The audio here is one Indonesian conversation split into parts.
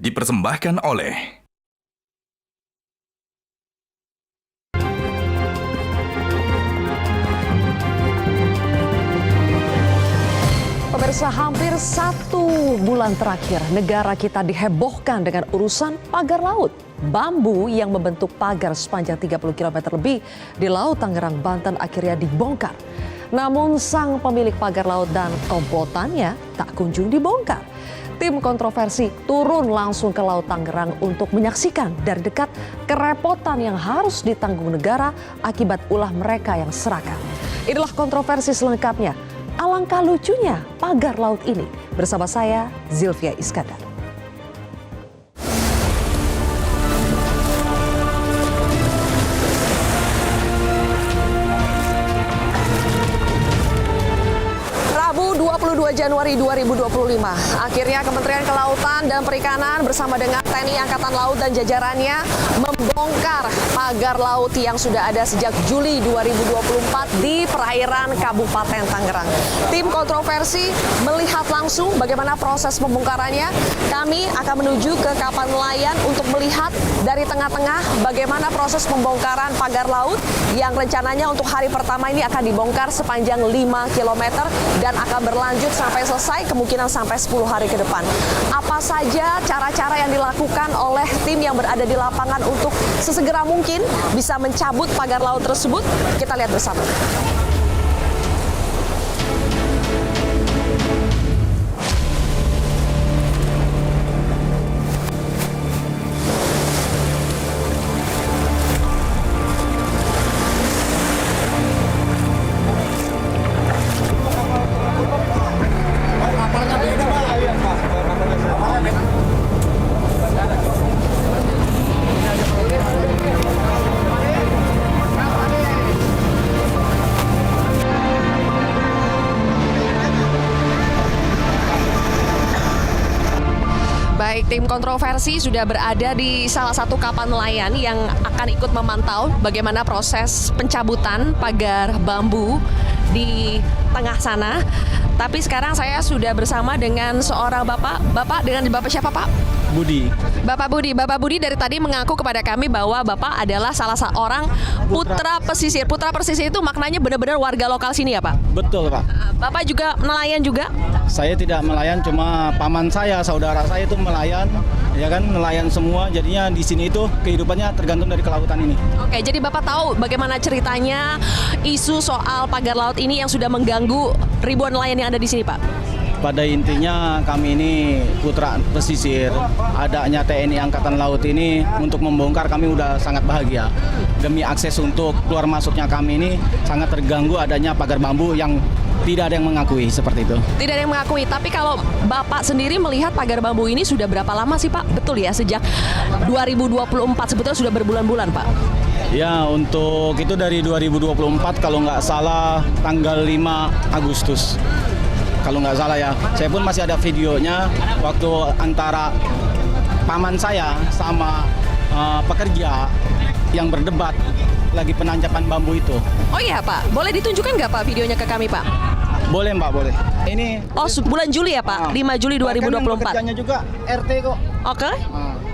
dipersembahkan oleh Pemirsa, hampir 1 bulan terakhir negara kita dihebohkan dengan urusan pagar laut. Bambu yang membentuk pagar sepanjang 30 km lebih di Laut Tangerang, Banten akhirnya dibongkar. Namun sang pemilik pagar laut dan komplotannya tak kunjung dibongkar. Tim kontroversi turun langsung ke Laut Tangerang untuk menyaksikan dari dekat kerepotan yang harus ditanggung negara akibat ulah mereka yang serakah. Inilah kontroversi selengkapnya. Alangkah lucunya pagar laut ini. Bersama saya, Zilvia Iskandar. Rabu 22 Januari 2025, akhirnya Kementerian Kelautan dan Perikanan bersama dengan TNI Angkatan Laut dan jajarannya membongkar pagar laut yang sudah ada sejak Juli 2024 di perairan Kabupaten Tangerang. Tim kontroversi melihat langsung bagaimana proses pembongkarannya. Kami akan menuju ke kapal nelayan untuk melihat dari tengah-tengah bagaimana proses pembongkaran pagar laut yang rencananya untuk hari pertama ini akan dibongkar sepanjang 5 km dan akan berlanjut sampai selesai, kemungkinan sampai 10 hari ke depan. Apa saja cara-cara yang dilakukan oleh tim yang berada di lapangan untuk sesegera mungkin bisa mencabut pagar laut tersebut? Kita lihat bersama. Baik, tim kontroversi sudah berada di salah satu kapal nelayan yang akan ikut memantau bagaimana proses pencabutan pagar bambu di tengah sana. Tapi sekarang saya sudah bersama dengan seorang bapak. Dengan bapak siapa, Pak? Budi. Bapak Budi dari tadi mengaku kepada kami bahwa Bapak adalah salah seorang putra pesisir. Putra pesisir itu maknanya benar-benar warga lokal sini ya, Pak? Betul, Pak. Bapak juga nelayan juga? Saya tidak nelayan, cuma paman saya, saudara saya itu nelayan, ya kan, nelayan semua. Jadinya di sini itu kehidupannya tergantung dari kelautan ini. Oke, jadi Bapak tahu bagaimana ceritanya isu soal pagar laut ini yang sudah mengganggu ribuan nelayan yang ada di sini, Pak? Pada intinya kami ini putra pesisir, adanya TNI Angkatan Laut ini untuk membongkar kami udah sangat bahagia. Demi akses untuk keluar masuknya kami ini sangat terganggu adanya pagar bambu yang tidak ada yang mengakui seperti itu. Tidak ada yang mengakui, tapi kalau Bapak sendiri melihat pagar bambu ini sudah berapa lama sih, Pak? Betul ya, sejak 2024, sebetulnya sudah berbulan-bulan, Pak? Ya, untuk itu dari 2024 kalau nggak salah tanggal 5 Agustus. Kalau nggak salah ya, saya pun masih ada videonya waktu antara paman saya sama pekerja yang berdebat lagi penancapan bambu itu. Oh iya, Pak, boleh ditunjukkan nggak, Pak, videonya ke kami, Pak? Boleh, Mbak, boleh. Ini bulan Juli ya, Pak? 5 Juli 2024. Pekerjanya juga RT kok. Oke.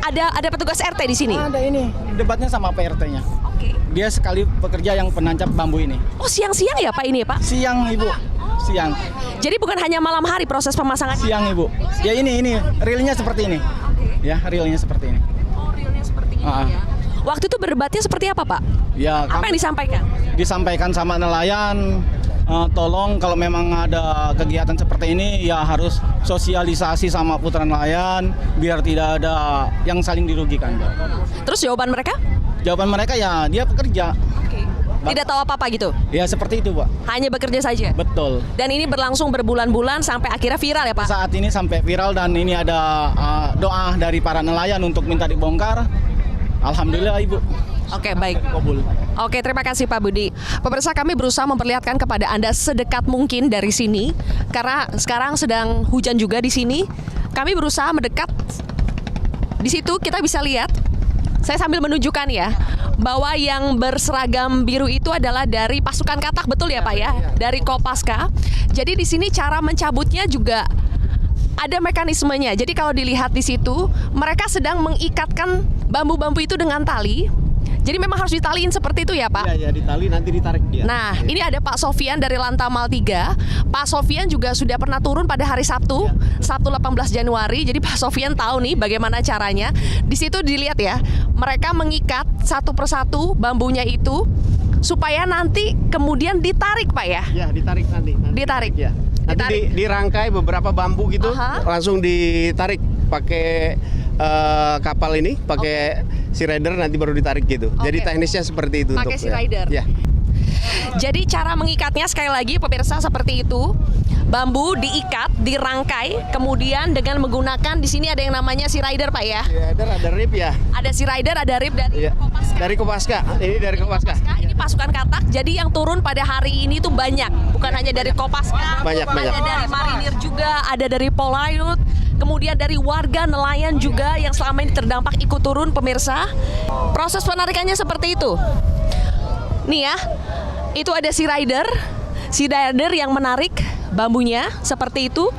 Ada petugas RT di sini? Ada ini, debatnya sama PRT-nya. Oke. Dia sekali pekerja yang penancap bambu ini. Oh, siang-siang ya, Pak, ini ya, Pak? Siang, Ibu. Siang. Jadi bukan hanya malam hari proses pemasangan? Siang, Ibu. Ya ini realnya seperti ini. Ya, realnya seperti ini. Oh, realnya seperti ini ya. Waktu itu berdebatnya seperti apa, Pak? Ya, apa yang disampaikan? Disampaikan sama nelayan, tolong kalau memang ada kegiatan seperti ini ya harus sosialisasi sama putra nelayan biar tidak ada yang saling dirugikan. Terus jawaban mereka? Jawaban mereka ya dia pekerja. Tidak tahu apa-apa gitu? Ya seperti itu, Pak. Hanya bekerja saja? Betul. Dan ini berlangsung berbulan-bulan sampai akhirnya viral ya, Pak? Saat ini sampai viral dan ini ada doa dari para nelayan untuk minta dibongkar. Alhamdulillah, Ibu. Oke, baik. Kabul. Oke, terima kasih Pak Budi. Pemirsa, kami berusaha memperlihatkan kepada Anda sedekat mungkin dari sini karena sekarang sedang hujan juga di sini. Kami berusaha mendekat. Di situ kita bisa lihat. Saya sambil menunjukkan ya bahwa yang berseragam biru itu adalah dari pasukan katak, betul ya Pak ya? Dari Kopaska. Jadi di sini cara mencabutnya juga ada mekanismenya. Jadi kalau dilihat di situ, mereka sedang mengikatkan bambu-bambu itu dengan tali. Jadi memang harus ditaliin seperti itu ya Pak? Iya, ditali nanti ditarik dia. Nah, ini ada Pak Sofian dari Lantamal 3. Pak Sofian juga sudah pernah turun pada hari Sabtu, Sabtu 18 Januari. Jadi Pak Sofian tahu nih bagaimana caranya. Di situ dilihat ya, mereka mengikat satu persatu bambunya itu supaya nanti kemudian ditarik Pak ya? Ya, ditarik nanti. Ditarik? Ya. Nanti dirangkai beberapa bambu gitu, langsung ditarik pakai kapal ini, pakai sea rider, nanti baru ditarik gitu. Jadi teknisnya seperti itu. Pakai sea rider. Ya. Jadi cara mengikatnya sekali lagi pemirsa seperti itu. Bambu diikat, dirangkai, kemudian dengan menggunakan di sini ada yang namanya sea rider Pak ya? Sea rider ada rib ya. Ada sea rider, ada rib dari Kopaska. Dari Kopaska. Ini dari Kopaska. Ini pasukan katak. Jadi yang turun pada hari ini tuh banyak, bukan hanya dari Kopaska, Banyak. ada dari marinir juga, ada dari Polairut. Kemudian dari warga nelayan juga yang selama ini terdampak ikut turun pemirsa. Proses penarikannya seperti itu. Nih ya, itu ada sea rider yang menarik bambunya seperti itu.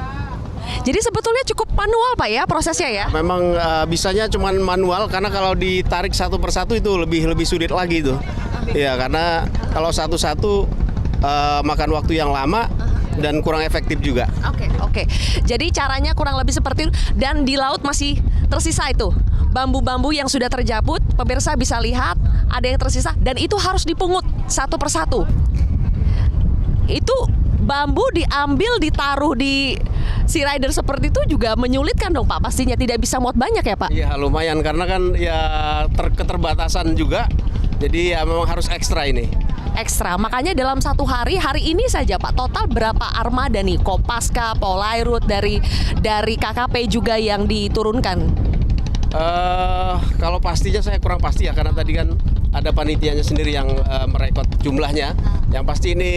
Jadi sebetulnya cukup manual Pak ya prosesnya ya? Memang bisanya cuma manual, karena kalau ditarik satu persatu itu lebih sulit lagi tuh. Iya, karena kalau satu-satu makan waktu yang lama dan kurang efektif juga. Oke. Jadi caranya kurang lebih seperti itu. Dan di laut masih tersisa itu bambu-bambu yang sudah terjabut. Pemirsa bisa lihat ada yang tersisa dan itu harus dipungut satu persatu. Itu bambu diambil, ditaruh di sea rider seperti itu juga menyulitkan dong Pak. Pastinya tidak bisa muat banyak ya Pak? Iya, lumayan, karena kan ya keterbatasan juga. Jadi ya memang harus ekstra ini. Ekstra, makanya dalam satu hari ini saja Pak, total berapa armada nih Kopaska, Polairut, dari KKP juga yang diturunkan? Kalau pastinya saya kurang pasti ya, karena tadi kan ada panitianya sendiri yang merekod jumlahnya. Yang pasti ini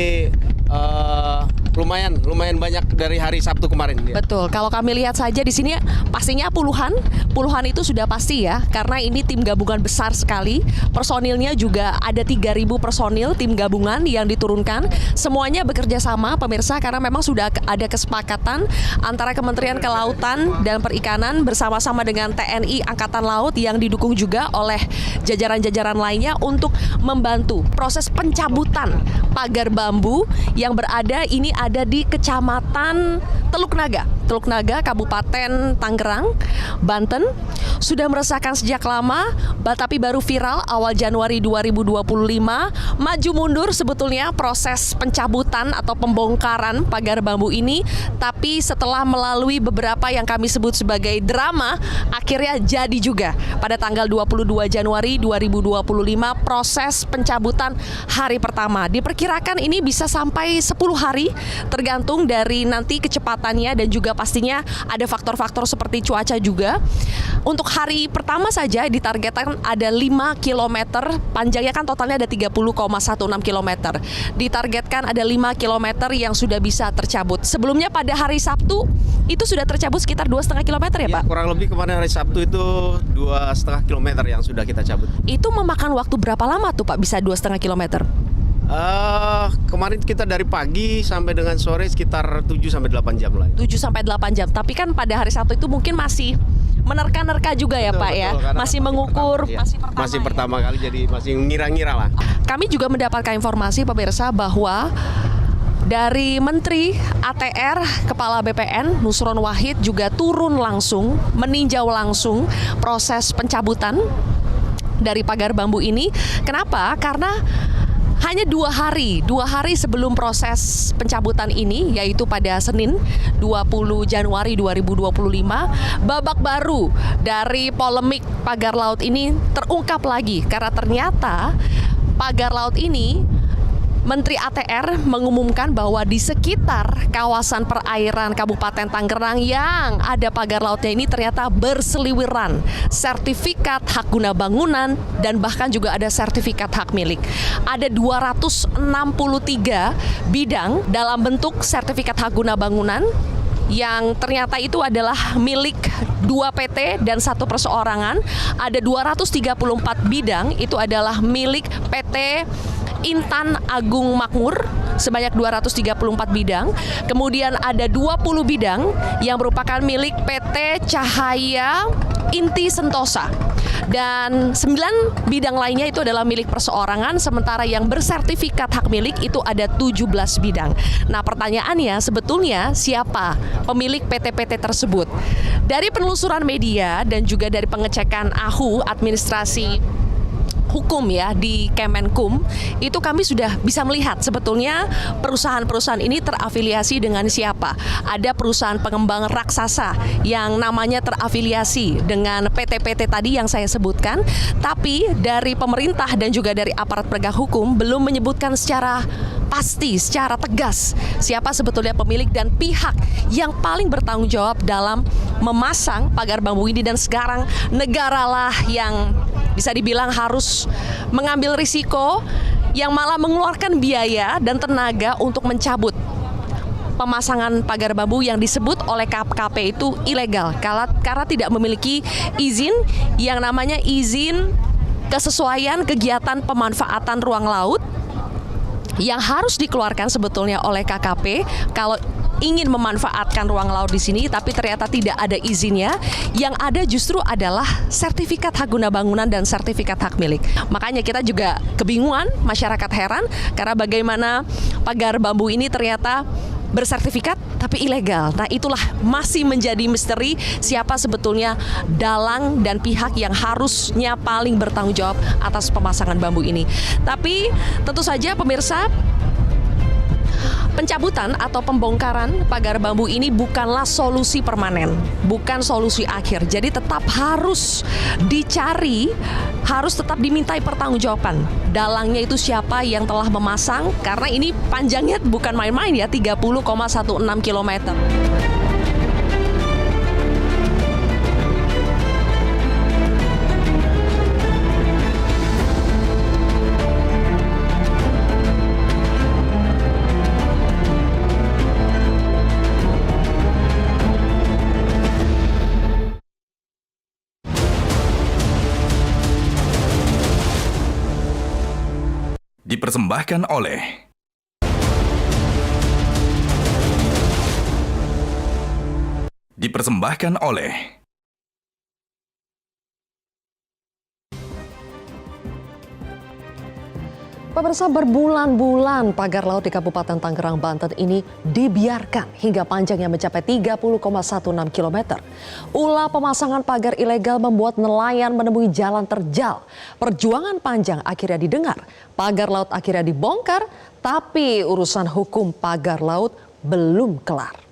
lumayan banyak dari hari Sabtu kemarin. Ya. Betul. Kalau kami lihat saja di sini pastinya puluhan itu sudah pasti ya, karena ini tim gabungan besar sekali. Personilnya juga ada 3.000 personil tim gabungan yang diturunkan. Semuanya bekerja sama pemirsa, karena memang sudah ada kesepakatan antara Kementerian Kelautan dan Perikanan bersama-sama dengan TNI Angkatan Laut yang didukung juga oleh jajaran-jajaran lainnya untuk membantu proses pencabutan pagar bambu yang berada di Kecamatan Teluk Naga, Kabupaten Tangerang, Banten. Sudah meresahkan sejak lama, tapi baru viral awal Januari 2025. Maju mundur sebetulnya proses pencabutan atau pembongkaran pagar bambu ini, tapi setelah melalui beberapa yang kami sebut sebagai drama, akhirnya jadi juga pada tanggal 22 Januari 2025 proses pencabutan hari pertama. Diperkirakan ini bisa sampai 10 hari tergantung dari nanti kecepatannya dan juga pastinya ada faktor-faktor seperti cuaca juga. Untuk hari pertama saja ditargetkan ada 5 km, panjangnya kan totalnya ada 30,16 km. Ditargetkan ada 5 km yang sudah bisa tercabut. Sebelumnya pada hari Sabtu itu sudah tercabut sekitar 2,5 km ya Pak? Kurang lebih kemarin hari Sabtu itu 2,5 km yang sudah kita cabut. Itu memakan waktu berapa lama tuh Pak bisa 2,5 km? Kemarin kita dari pagi sampai dengan sore sekitar 7-8 jam lah. 7-8 jam. Tapi kan pada hari Sabtu itu mungkin masih menerka-nerka juga ya Pak ya. Masih mengukur, masih pertama kali, jadi masih ngira-ngira lah. Kami juga mendapatkan informasi pemirsa bahwa dari Menteri ATR, Kepala BPN Nusron Wahid juga turun langsung, meninjau langsung proses pencabutan dari pagar bambu ini. Kenapa? Karena hanya 2 hari sebelum proses pencabutan ini, yaitu pada Senin 20 Januari 2025, babak baru dari polemik pagar laut ini terungkap lagi. Karena ternyata pagar laut ini, Menteri ATR mengumumkan bahwa di sekitar kawasan perairan Kabupaten Tangerang yang ada pagar lautnya ini ternyata berseliweran sertifikat hak guna bangunan dan bahkan juga ada sertifikat hak milik. Ada 263 bidang dalam bentuk sertifikat hak guna bangunan yang ternyata itu adalah milik 2 PT dan 1 perseorangan. Ada 234 bidang itu adalah milik PT Intan Agung Makmur sebanyak 234 bidang. Kemudian ada 20 bidang yang merupakan milik PT Cahaya Inti Sentosa. Dan 9 bidang lainnya itu adalah milik perseorangan, sementara yang bersertifikat hak milik itu ada 17 bidang. Nah, pertanyaannya sebetulnya siapa pemilik PT-PT tersebut? Dari penelusuran media dan juga dari pengecekan AHU, administrasi hukum ya, di Kemenkum, itu kami sudah bisa melihat sebetulnya perusahaan-perusahaan ini terafiliasi dengan siapa. Ada perusahaan pengembang raksasa yang namanya terafiliasi dengan PT-PT tadi yang saya sebutkan, tapi dari pemerintah dan juga dari aparat penegak hukum belum menyebutkan secara pasti, secara tegas siapa sebetulnya pemilik dan pihak yang paling bertanggung jawab dalam memasang pagar bambu ini. Dan sekarang negaralah yang bisa dibilang harus mengambil risiko, yang malah mengeluarkan biaya dan tenaga untuk mencabut pemasangan pagar bambu yang disebut oleh KPK itu ilegal karena tidak memiliki izin yang namanya izin kesesuaian kegiatan pemanfaatan ruang laut yang harus dikeluarkan sebetulnya oleh KKP kalau ingin memanfaatkan ruang laut di sini, tapi ternyata tidak ada izinnya. Yang ada justru adalah sertifikat hak guna bangunan dan sertifikat hak milik. Makanya kita juga kebingungan, masyarakat heran karena bagaimana pagar bambu ini ternyata bersertifikat tapi ilegal. Nah, itulah masih menjadi misteri siapa sebetulnya dalang dan pihak yang harusnya paling bertanggung jawab atas pemasangan bambu ini. Tapi tentu saja pemirsa, pencabutan atau pembongkaran pagar bambu ini bukanlah solusi permanen, bukan solusi akhir. Jadi tetap harus dicari, harus tetap dimintai pertanggungjawaban. Dalangnya itu siapa yang telah memasang, karena ini panjangnya bukan main-main ya, 30,16 km. Dipersembahkan oleh Pemirsa, berbulan-bulan pagar laut di Kabupaten Tangerang, Banten ini dibiarkan hingga panjangnya mencapai 30,16 km. Ulah pemasangan pagar ilegal membuat nelayan menemui jalan terjal. Perjuangan panjang akhirnya didengar. Pagar laut akhirnya dibongkar, tapi urusan hukum pagar laut belum kelar.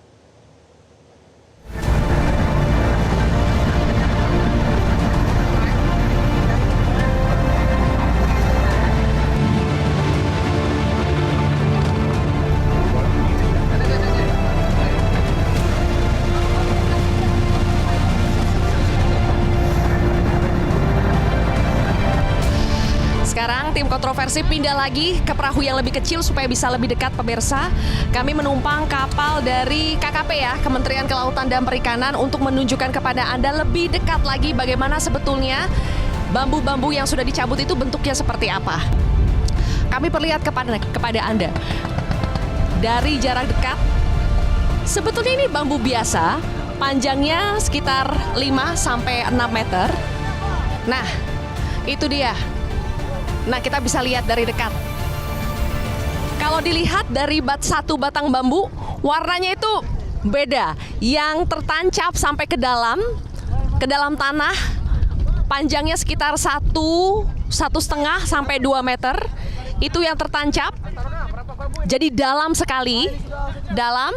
Sekarang tim kontroversi pindah lagi ke perahu yang lebih kecil supaya bisa lebih dekat, pemirsa. Kami menumpang kapal dari KKP ya, Kementerian Kelautan dan Perikanan, untuk menunjukkan kepada Anda lebih dekat lagi bagaimana sebetulnya bambu-bambu yang sudah dicabut itu bentuknya seperti apa. Kami perlihat kepada Anda dari jarak dekat. Sebetulnya ini bambu biasa, panjangnya sekitar 5-6 meter. Nah, itu dia. Nah, kita bisa lihat dari dekat. Kalau dilihat dari satu batang bambu, warnanya itu beda. Yang tertancap sampai ke dalam tanah, panjangnya sekitar 1,5 sampai 2 meter. Itu yang tertancap. Jadi dalam sekali, dalam.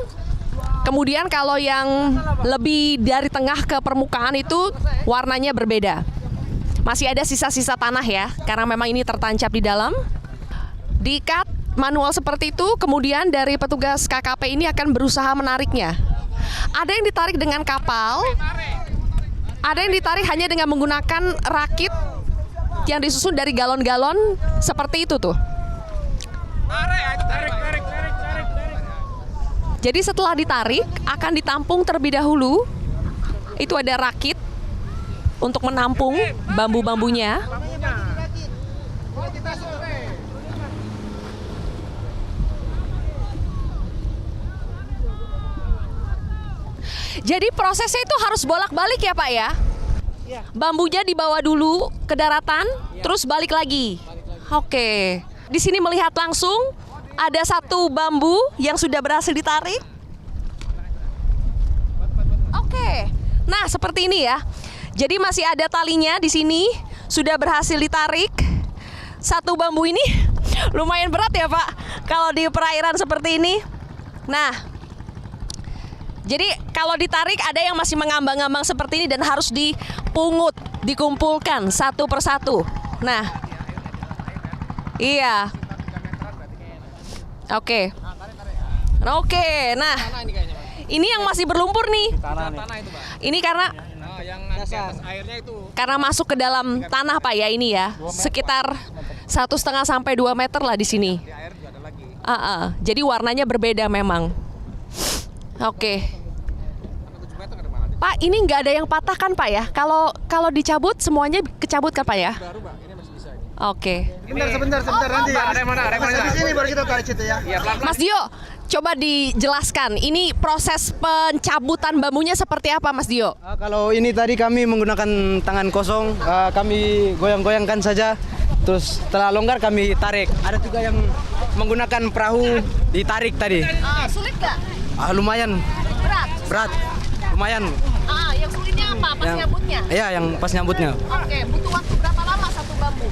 Kemudian kalau yang lebih dari tengah ke permukaan itu warnanya berbeda. Masih ada sisa-sisa tanah ya, karena memang ini tertancap di dalam. Diikat manual seperti itu, kemudian dari petugas KKP ini akan berusaha menariknya. Ada yang ditarik dengan kapal, ada yang ditarik hanya dengan menggunakan rakit yang disusun dari galon-galon seperti itu tuh. Jadi setelah ditarik, akan ditampung terlebih dahulu. Itu ada rakit untuk menampung bambu-bambunya. Jadi prosesnya itu harus bolak-balik ya Pak ya? Bambunya dibawa dulu ke daratan, terus balik lagi. Oke. Di sini melihat langsung ada satu bambu yang sudah berhasil ditarik. Oke. Nah, seperti ini ya. Jadi masih ada talinya di sini, sudah berhasil ditarik. Satu bambu ini lumayan berat ya Pak, kalau di perairan seperti ini. Nah, jadi kalau ditarik ada yang masih mengambang-ambang seperti ini dan harus dipungut, dikumpulkan satu persatu. Nah, iya. Oke. Nah, ini yang masih berlumpur nih. Ini karena karena masuk ke dalam tanah Pak ya ini ya, sekitar 1,5 sampai 2 meter lah di sini. Jadi warnanya berbeda memang. Oke. Pak, ini nggak ada yang patah kan Pak ya? Kalau dicabut semuanya kecabut kan Pak ya? Oke. Sebentar nanti ya. Di sini baru kita tarik situ ya. Mas Dio, coba dijelaskan. Ini proses pencabutan bambunya seperti apa Mas Dio? Kalau ini tadi kami menggunakan tangan kosong, kami goyang-goyangkan saja. Terus setelah longgar kami tarik. Ada juga yang menggunakan perahu ditarik tadi. Sulit nggak? Lumayan. Berat. Lumayan. Yang sulitnya apa? Pas nyabutnya? Iya, yang pas nyambutnya. Oke, butuh waktu berapa lama satu bambu?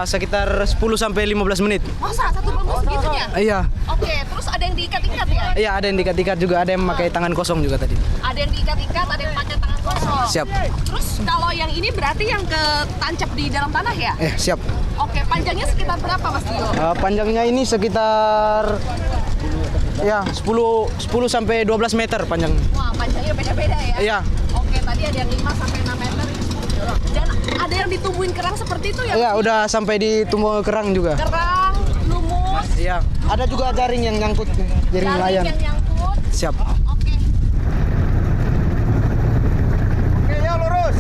Sekitar 10 sampai 15 menit. Masa satu bambu segitunya? Iya. Oke, terus ada yang diikat-ikat ya? Iya, ada yang diikat-ikat juga, ada yang memakai tangan kosong juga tadi. Ada yang diikat-ikat, ada yang pakai tangan kosong. Siap. Terus kalau yang ini berarti yang ketancap di dalam tanah ya? Siap. Oke, panjangnya sekitar berapa Mas Dio? Panjangnya ini sekitar 10 sampai 12 meter panjang. Wah, panjangnya beda-beda ya? Iya. Oke, tadi ada yang 5 sampai 6 meter. Dan ada yang ditumbuhin kerang seperti itu ya? Iya, udah sampai di tumbuh kerang juga. Kerang, lumus. Iya. Ada juga jaring yang nyangkut, jaring nelayan. yang nyangkut. Siap. Oke. Oke, ya lurus.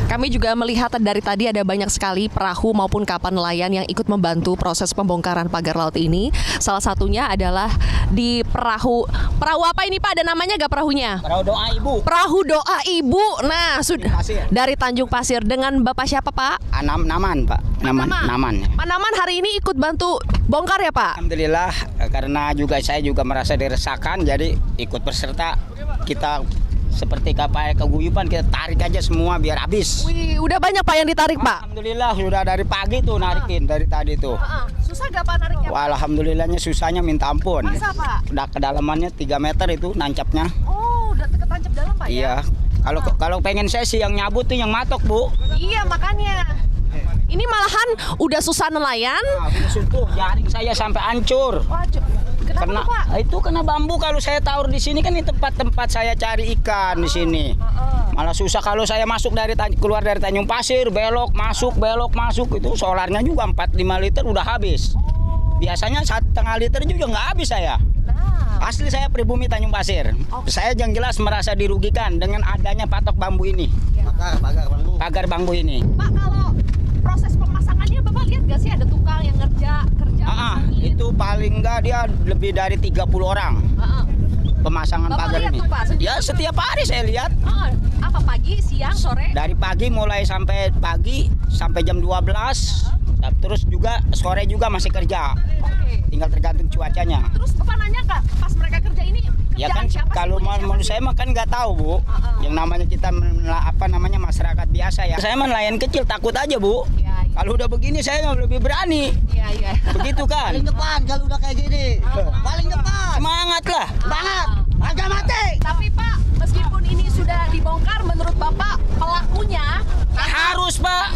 Kami juga melihat dari tadi ada banyak sekali perahu maupun kapal nelayan yang ikut membantu proses pembongkaran pagar laut ini. Salah satunya adalah di perahu apa ini Pak? Ada namanya gak perahunya? Perahu Doa Ibu. Perahu Doa Ibu. Nah, sudah Pasir. dari Tanjung Pasir dengan Bapak siapa Pak? Naman Pak. Naman. Pak Naman hari ini ikut bantu bongkar ya Pak? Alhamdulillah, karena saya juga merasa diresahkan, jadi ikut berserta. Kita seperti kapal keguyuban, kita tarik aja semua biar habis. Wih, udah banyak Pak yang ditarik Pak? Alhamdulillah, sudah dari pagi tuh narikin, dari tadi tuh. Susah gak Pak nariknya? Wah, alhamdulillahnya susahnya minta ampun. Masa Pak? Udah kedalamannya 3 meter itu nancapnya. Oh, udah ketancap dalam Pak ya? Iya. Kalau pengen saya sih yang nyabut tuh yang matok, Bu. Iya, makanya. Ini malahan udah susah nelayan. Udah suntuh, jaring saya sampai hancur. Wah, kenapa tuh, Pak? Itu kena bambu. Kalau saya taruh di sini kan ini tempat-tempat saya cari ikan di sini. Malah susah kalau saya masuk keluar dari Tanjung Pasir, belok masuk itu solarnya juga 4-5 liter udah habis. Biasanya 1,5 liter juga nggak habis saya. Asli saya pribumi Tanjung Pasir. Saya yang jelas merasa dirugikan dengan adanya patok bambu ini. Pagar bambu ini. Pak, kalau proses pemasangannya Bapak lihat gak sih ada tukang yang kerja Itu paling enggak dia lebih dari 30 orang. Pemasangan Bapak pagar lihat ini. tuh, Pak, sendiri? Ya setiap hari saya lihat. Apa pagi, siang, sore? Dari pagi mulai sampai jam 12. Terus juga sore juga masih kerja. Oke. Tinggal tergantung cuacanya. Terus Bapak nanya nggak pas mereka kerja ini Ya kan siapa sih, kalau punya siapa menurut sih? saya mah kan nggak tahu, Bu. Yang namanya kita masyarakat biasa ya. Saya mah nelayan kecil takut aja, Bu. Iya. Kalau udah begini saya mah lebih berani. Iya. Begitu kan? Paling depan kalau udah kayak gini. Paling depan. Semangat lah. Banget. Harga mati. Tapi Pak, meskipun ini sudah dibongkar, menurut Bapak pelakunya Harus, Pak.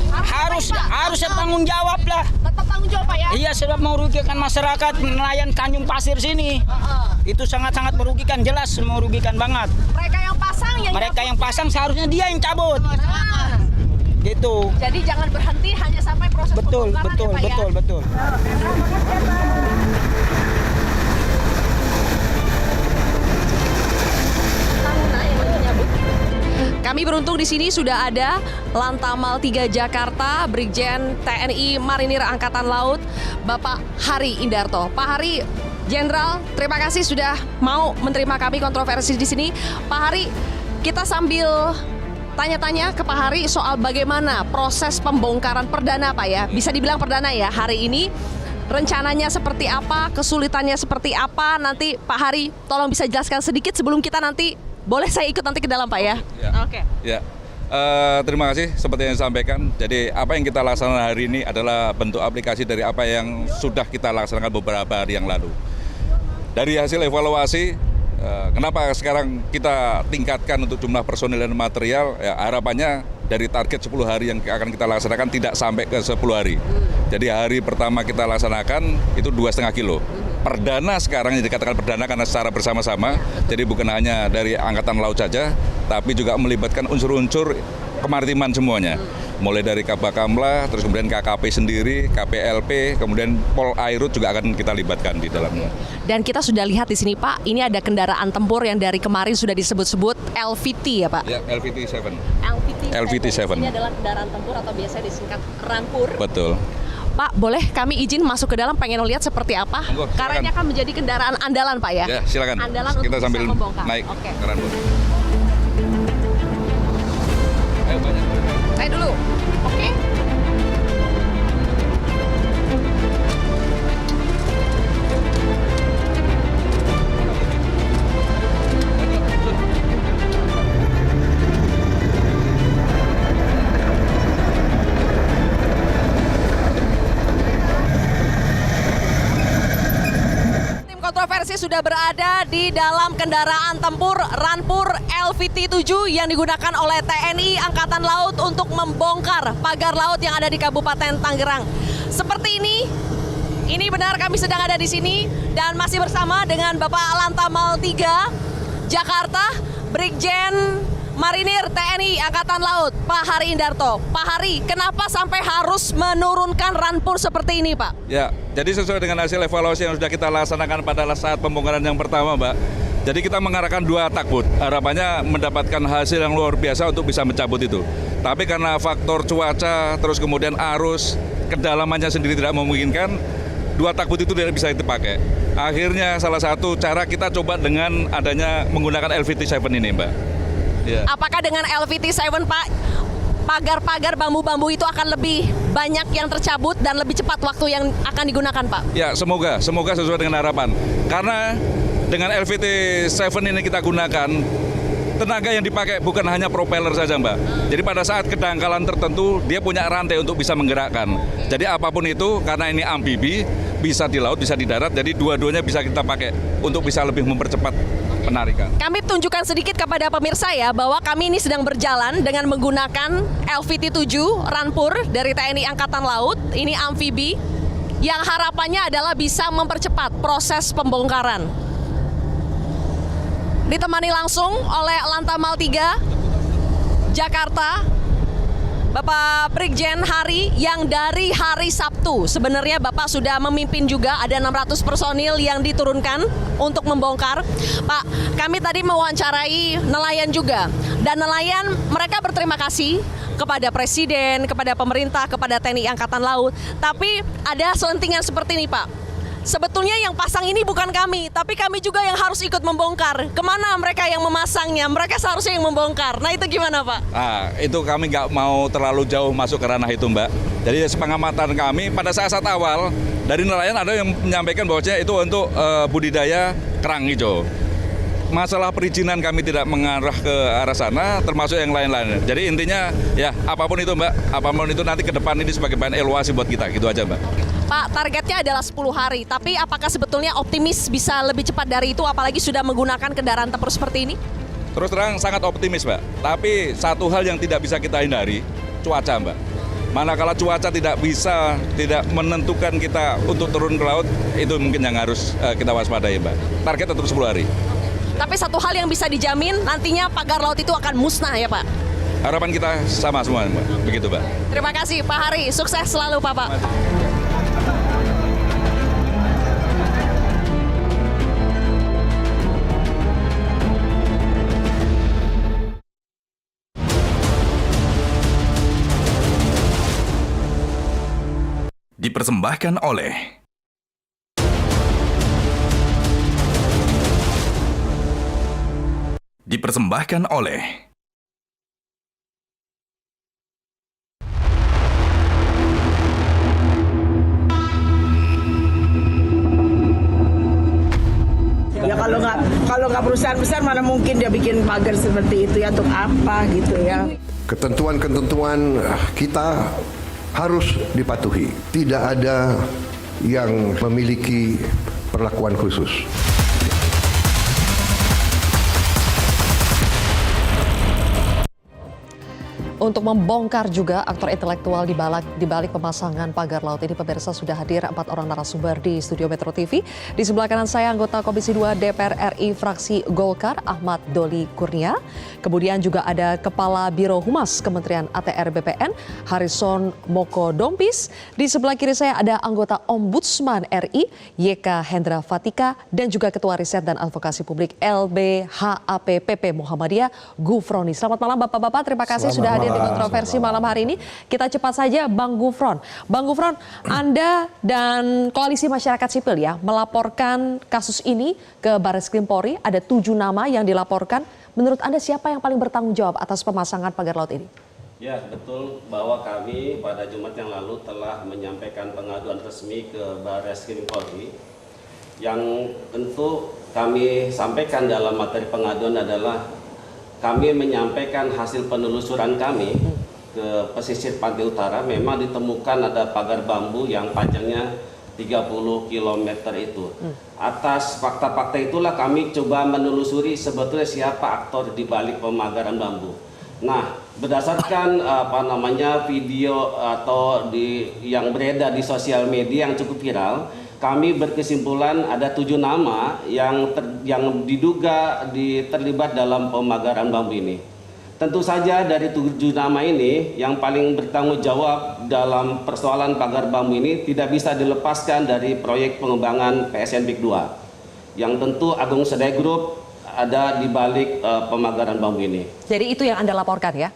Harus tanggung jawab lah. tetap tanggung jawab Pak ya? Iya, sebab merugikan masyarakat nelayan Tanjung Pasir sini. Itu sangat-sangat merugikan, jelas merugikan banget. Mereka yang pasang Seharusnya dia yang cabut. Gitu. Jadi jangan berhenti hanya sampai proses Betul. pembongkaran ya Pak ya? Kami beruntung di sini sudah ada Lantamal 3 Jakarta, Brigjen TNI Marinir Angkatan Laut, Bapak Hari Indarto. Pak Hari, Jenderal, terima kasih sudah mau menerima kami kontroversi di sini. Pak Hari, kita sambil tanya-tanya ke Pak Hari soal bagaimana proses pembongkaran perdana, Pak ya. Bisa dibilang perdana ya hari ini. Rencananya seperti apa, kesulitannya seperti apa, nanti Pak Hari tolong bisa jelaskan sedikit sebelum kita nanti, boleh saya ikut nanti ke dalam Pak ya? Ya. Oke. Ya. Terima kasih seperti yang disampaikan. Jadi apa yang kita laksanakan hari ini adalah bentuk aplikasi dari apa yang sudah kita laksanakan beberapa hari yang lalu. Dari hasil evaluasi, kenapa sekarang kita tingkatkan untuk jumlah personil dan material, ya, harapannya dari target 10 hari yang akan kita laksanakan tidak sampai ke 10 hari. Jadi hari pertama kita laksanakan itu 2,5 kilo. Perdana sekarang yang dikatakan perdana karena secara bersama-sama, jadi bukan hanya dari Angkatan Laut saja, tapi juga melibatkan unsur-unsur kemaritiman semuanya. Mulai dari Kabakamla, terus kemudian KKP sendiri, KPLP, kemudian Pol Airut juga akan kita libatkan di dalamnya. Dan kita sudah lihat di sini Pak, ini ada kendaraan tempur yang dari kemarin sudah disebut-sebut LVT ya Pak? Ya, LVT-7. LVT-7. Ini adalah kendaraan tempur atau biasa disingkat Rampur. Betul. Pak, boleh kami izin masuk ke dalam, pengen lihat seperti apa? Monggo, silakan. Karena ini akan menjadi kendaraan andalan Pak ya? Ya, silakan. Andalan Kita untuk sambil bisa membongkar. naik Oke. ke Rampur. Ayo, banyak. Saya dulu. Oke. Tim kontroversi sudah berada di dalam kendaraan tempur Rampur LVT-7 yang digunakan oleh TNI Angkatan Laut untuk membongkar pagar laut yang ada di Kabupaten Tangerang. Seperti ini benar kami sedang ada di sini dan masih bersama dengan Bapak Lantamal 3 Jakarta, Brigjen Marinir TNI Angkatan Laut, Pak Hari Indarto. Pak Hari, kenapa sampai harus menurunkan Rampur seperti ini, Pak? Ya, jadi sesuai dengan hasil evaluasi yang sudah kita laksanakan pada saat pembongkaran yang pertama, Mbak. Jadi kita mengarahkan 2 takbut, harapannya mendapatkan hasil yang luar biasa untuk bisa mencabut itu. Tapi karena faktor cuaca, terus kemudian arus, kedalamannya sendiri tidak memungkinkan, 2 takbut itu tidak bisa dipakai. Akhirnya salah satu cara kita coba dengan adanya menggunakan LVT-7 ini, Mbak. Ya. Apakah dengan LVT-7, Pak, pagar-pagar bambu-bambu itu akan lebih banyak yang tercabut dan lebih cepat waktu yang akan digunakan, Pak? Ya, semoga sesuai dengan harapan. Karena dengan LVT-7 ini kita gunakan, tenaga yang dipakai bukan hanya propeller saja, Mbak. Jadi pada saat kedangkalan tertentu, dia punya rantai untuk bisa menggerakkan. Jadi apapun itu, karena ini amfibi, bisa di laut, bisa di darat, jadi dua-duanya bisa kita pakai untuk bisa lebih mempercepat penarikan. Kami tunjukkan sedikit kepada pemirsa ya, bahwa kami ini sedang berjalan dengan menggunakan LVT-7 Rampur dari TNI Angkatan Laut. Ini amfibi yang harapannya adalah bisa mempercepat proses pembongkaran. Ditemani langsung oleh Lantamal 3 Jakarta, Bapak Brigjen Hari yang dari hari Sabtu. Sebenarnya Bapak sudah memimpin juga, ada 600 personil yang diturunkan untuk membongkar. Pak, kami tadi mewawancarai nelayan juga. Dan nelayan mereka berterima kasih kepada Presiden, kepada pemerintah, kepada TNI Angkatan Laut. Tapi ada selentingan seperti ini, Pak. Sebetulnya yang pasang ini bukan kami, tapi kami juga yang harus ikut membongkar. Kemana mereka yang memasangnya? Mereka seharusnya yang membongkar. Nah itu gimana, Pak? Nah, itu kami nggak mau terlalu jauh masuk ke ranah itu, Mbak. Jadi sepengamatan kami pada saat awal dari nelayan ada yang menyampaikan bahwasanya itu untuk budidaya kerang hijau. Masalah perizinan kami tidak mengarah ke arah sana, termasuk yang lain-lain. Jadi intinya ya apapun itu, Mbak, apapun itu nanti ke depan ini sebagai bahan evaluasi buat kita, gitu aja, Mbak. Pak, targetnya adalah 10 hari, tapi apakah sebetulnya optimis bisa lebih cepat dari itu, apalagi sudah menggunakan kendaraan tempur seperti ini? Terus terang sangat optimis, Mbak. Tapi satu hal yang tidak bisa kita hindari, cuaca, Mbak. Manakala cuaca tidak menentukan kita untuk turun ke laut, itu mungkin yang harus kita waspadai, Mbak. Target tetap 10 hari. Tapi satu hal yang bisa dijamin, nantinya pagar laut itu akan musnah ya, Pak? Harapan kita sama semua, Mbak. Begitu, Mbak. Terima kasih, Pak Hari. Sukses selalu, Pak. Dipersembahkan oleh Dipersembahkan oleh ya kalau nggak perusahaan besar mana mungkin dia bikin pagar seperti itu ya, untuk apa gitu ya. Ketentuan-ketentuan kita harus dipatuhi. Tidak ada yang memiliki perlakuan khusus. Untuk membongkar juga aktor intelektual di balik pemasangan pagar laut ini, pemirsa, sudah hadir 4 orang narasumber di studio Metro TV. Di sebelah kanan saya anggota Komisi 2 DPR RI fraksi Golkar Ahmad Doli Kurnia. Kemudian juga ada Kepala Biro Humas Kementerian ATR BPN Harrison Moko Dompis. Di sebelah kiri saya ada anggota Ombudsman RI YK Hendra Fatika dan juga Ketua Riset dan Advokasi Publik LBHAP-PP Muhammadiyah Gufroni. Selamat malam Bapak-bapak, terima kasih sudah hadir di kontroversi malam hari ini. Kita cepat saja Bang Gufron. Bang Gufron, Anda dan Koalisi Masyarakat Sipil ya melaporkan kasus ini ke Barreskrim Polri. Ada 7 nama yang dilaporkan. Menurut Anda siapa yang paling bertanggung jawab atas pemasangan pagar laut ini? Ya, betul bahwa kami pada Jumat yang lalu telah menyampaikan pengaduan resmi ke Barreskrim Polri. Yang tentu kami sampaikan dalam materi pengaduan adalah kami menyampaikan hasil penelusuran kami ke pesisir pantai utara. Memang ditemukan ada pagar bambu yang panjangnya 30 km itu. Atas fakta-fakta itulah kami coba menelusuri sebetulnya siapa aktor di balik pemagaran bambu. Nah, berdasarkan video atau yang beredar di sosial media yang cukup viral, kami berkesimpulan ada 7 nama yang diduga terlibat dalam pemagaran bambu ini. Tentu saja dari 7 nama ini yang paling bertanggung jawab dalam persoalan pagar bambu ini tidak bisa dilepaskan dari proyek pengembangan PSN PIK 2. Yang tentu Agung Sedayu Group ada di balik pemagaran bambu ini. Jadi itu yang Anda laporkan ya?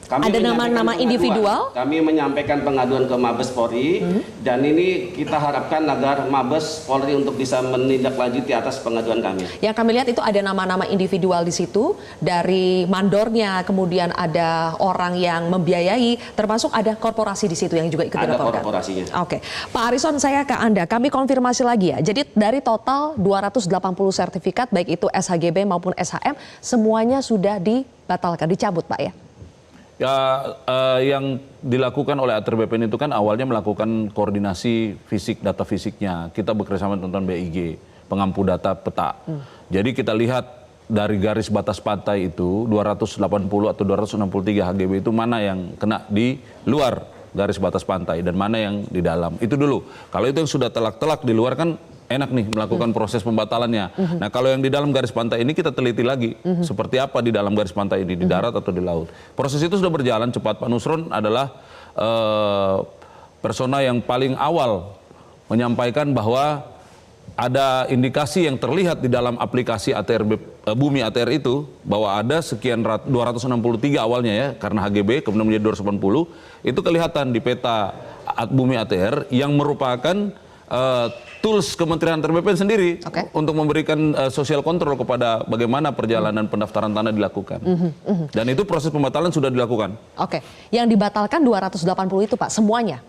Ada nama-nama individual? Kami menyampaikan pengaduan ke Mabes Polri dan ini kita harapkan agar Mabes Polri untuk bisa menindaklanjuti atas pengaduan kami. Yang kami lihat itu ada nama-nama individual di situ, dari mandornya, kemudian ada orang yang membiayai, termasuk ada korporasi di situ yang juga ikut dilaporkan. Ada korporasinya. Oke, Pak Harrison, saya ke Anda. Kami konfirmasi lagi ya. Jadi dari total 280 sertifikat, baik itu SHGB maupun SHM, semuanya sudah dibatalkan, dicabut Pak ya? Ya, yang dilakukan oleh ATR BPN itu kan awalnya melakukan koordinasi fisik, data fisiknya. Kita bekerjasama dengan BIG, pengampu data peta. Jadi kita lihat dari garis batas pantai itu 280 atau 263 HGB itu mana yang kena di luar garis batas pantai dan mana yang di dalam. Itu dulu. Kalau itu yang sudah telak-telak di luar kan enak nih melakukan proses pembatalannya. Nah kalau yang di dalam garis pantai ini kita teliti lagi seperti apa di dalam garis pantai ini, di darat atau di laut. Proses itu sudah berjalan cepat. Pak Nusron adalah persona yang paling awal menyampaikan bahwa ada indikasi yang terlihat di dalam aplikasi ATR Bumi ATR itu bahwa ada sekian 263 awalnya ya karena HGB kemudian menjadi 280 itu kelihatan di peta Bumi ATR yang merupakan tools Kementerian ATR BPN sendiri untuk memberikan social control kepada bagaimana perjalanan pendaftaran tanah dilakukan. Dan itu proses pembatalan sudah dilakukan. Oke, yang dibatalkan 280 itu Pak, semuanya?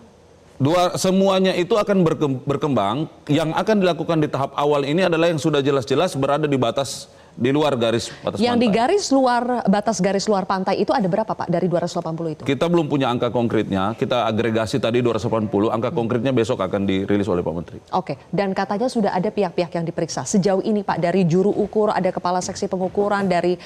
Semuanya itu akan berkembang. Yang akan dilakukan di tahap awal ini adalah yang sudah jelas-jelas berada di batas di luar garis batas pantai. Yang di garis luar pantai itu ada berapa Pak dari 280 itu? Kita belum punya angka konkretnya, kita agregasi tadi 280, angka konkretnya besok akan dirilis oleh Pak Menteri. Oke, dan katanya sudah ada pihak-pihak yang diperiksa. Sejauh ini Pak, dari juru ukur, ada kepala seksi pengukuran, dari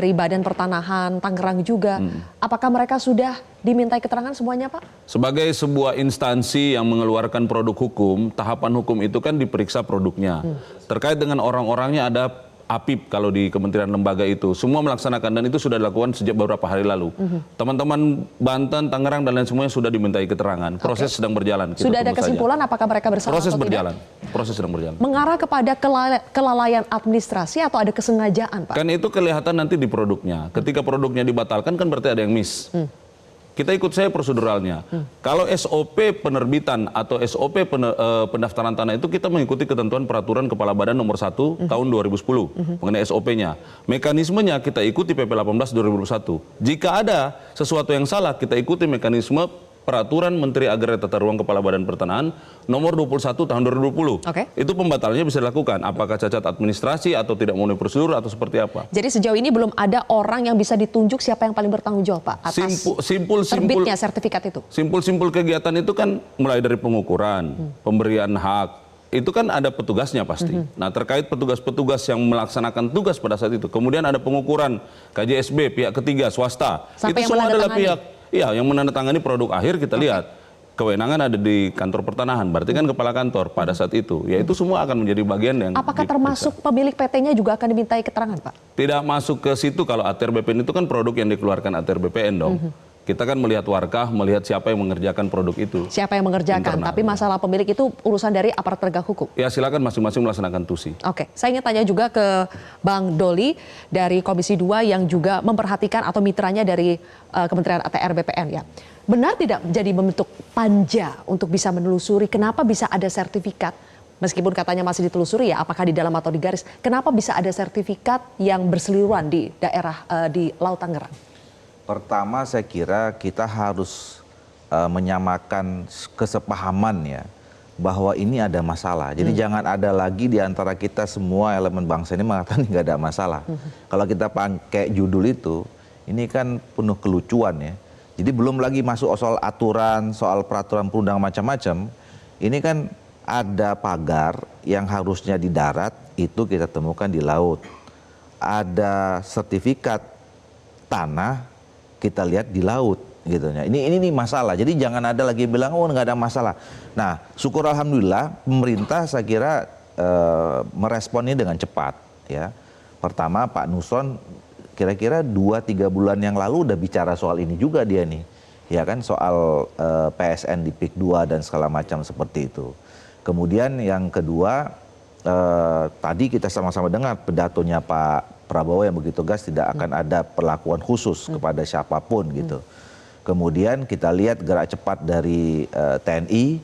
Badan Pertanahan Tangerang juga. Apakah mereka sudah dimintai keterangan semuanya Pak? Sebagai sebuah instansi yang mengeluarkan produk hukum, tahapan hukum itu kan diperiksa produknya. Terkait dengan orang-orangnya ada APIP kalau di kementerian lembaga itu semua melaksanakan dan itu sudah dilakukan sejak beberapa hari lalu. Teman-teman Banten, Tangerang dan lain semuanya sudah dimintai keterangan. Proses sedang berjalan. Sudah ada kesimpulan apakah mereka bersalah atau tidak? Proses sedang berjalan. Mengarah kepada kelalaian administrasi atau ada kesengajaan Pak? Kan itu kelihatan nanti di produknya. Ketika produknya dibatalkan kan berarti ada yang miss. kita ikut saya proseduralnya. Kalau SOP penerbitan atau SOP pendaftaran tanah itu kita mengikuti ketentuan peraturan Kepala Badan nomor 1 tahun 2010 mengenai SOP-nya. Mekanismenya kita ikuti PP 18 2021. Jika ada sesuatu yang salah, kita ikuti mekanisme Peraturan Menteri Agraria Tata Ruang Kepala Badan Pertanahan nomor 21 tahun 2020. Itu pembatalannya bisa dilakukan. Apakah cacat administrasi atau tidak memenuhi prosedur atau seperti apa? Jadi sejauh ini belum ada orang yang bisa ditunjuk siapa yang paling bertanggung jawab, Pak, atas terbitnya sertifikat itu. Simpul-simpul kegiatan itu kan mulai dari pengukuran, pemberian hak, itu kan ada petugasnya pasti. Nah, terkait petugas-petugas yang melaksanakan tugas pada saat itu, kemudian ada pengukuran KJSB, pihak ketiga, swasta. Sampai itu semua adalah pihak yang menandatangani produk akhir. Kita lihat kewenangan ada di kantor pertanahan, berarti kan kepala kantor pada saat itu. Ya itu semua akan menjadi bagian yang apakah termasuk pemilik PT-nya juga akan dimintai keterangan, Pak? Tidak masuk ke situ. Kalau ATR BPN itu kan produk yang dikeluarkan ATR BPN dong. Kita kan melihat warkah, melihat siapa yang mengerjakan produk itu. Siapa yang mengerjakan, internal. Tapi masalah pemilik itu urusan dari aparat penegak hukum. Ya silakan masing-masing melaksanakan tusi. Oke, saya ingin tanya juga ke Bang Doli dari Komisi 2 yang juga memperhatikan atau mitranya dari Kementerian ATR BPN ya. Benar tidak jadi membentuk panja untuk bisa menelusuri kenapa bisa ada sertifikat, meskipun katanya masih ditelusuri ya, apakah di dalam atau di garis, kenapa bisa ada sertifikat yang berseliweran di daerah di Laut Tangerang? Pertama saya kira kita harus menyamakan kesepahaman ya bahwa ini ada masalah. Jadi jangan ada lagi di antara kita semua elemen bangsa ini mengatakan nggak ada masalah. Kalau kita pakai judul itu, ini kan penuh kelucuan ya. Jadi belum lagi masuk soal aturan, soal peraturan perundang macam-macam. Ini kan ada pagar yang harusnya di darat, itu kita temukan di laut. Ada sertifikat tanah, kita lihat di laut gitu ya. Ini masalah. Jadi jangan ada lagi bilang oh nggak ada masalah. Nah, syukur alhamdulillah pemerintah saya kira merespon ini dengan cepat ya. Pertama Pak Nusron kira-kira 2-3 bulan yang lalu udah bicara soal ini juga dia nih. Ya kan soal PSN di PIK 2 dan segala macam seperti itu. Kemudian yang kedua tadi kita sama-sama dengar pidatonya Pak Prabowo yang begitu tegas tidak akan ada perlakuan khusus kepada siapapun gitu. Kemudian kita lihat gerak cepat dari TNI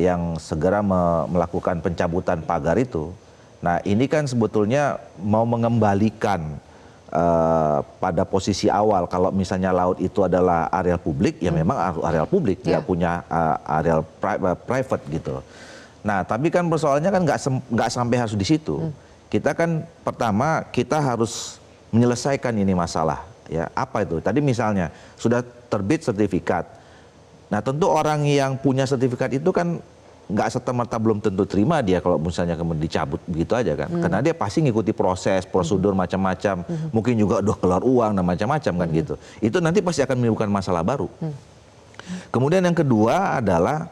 yang segera melakukan pencabutan pagar itu. Nah ini kan sebetulnya mau mengembalikan pada posisi awal kalau misalnya laut itu adalah areal publik ya memang areal publik tidak punya areal private gitu. Nah tapi kan persoalannya kan nggak sampai harus di situ. Kita kan pertama kita harus menyelesaikan ini masalah ya apa itu tadi misalnya sudah terbit sertifikat. Nah tentu orang yang punya sertifikat itu kan nggak serta-merta belum tentu terima dia kalau misalnya kemudian dicabut begitu aja kan karena dia pasti ngikuti proses prosedur macam-macam mungkin juga udah keluar uang dan macam-macam kan gitu itu nanti pasti akan menimbulkan masalah baru. Kemudian yang kedua adalah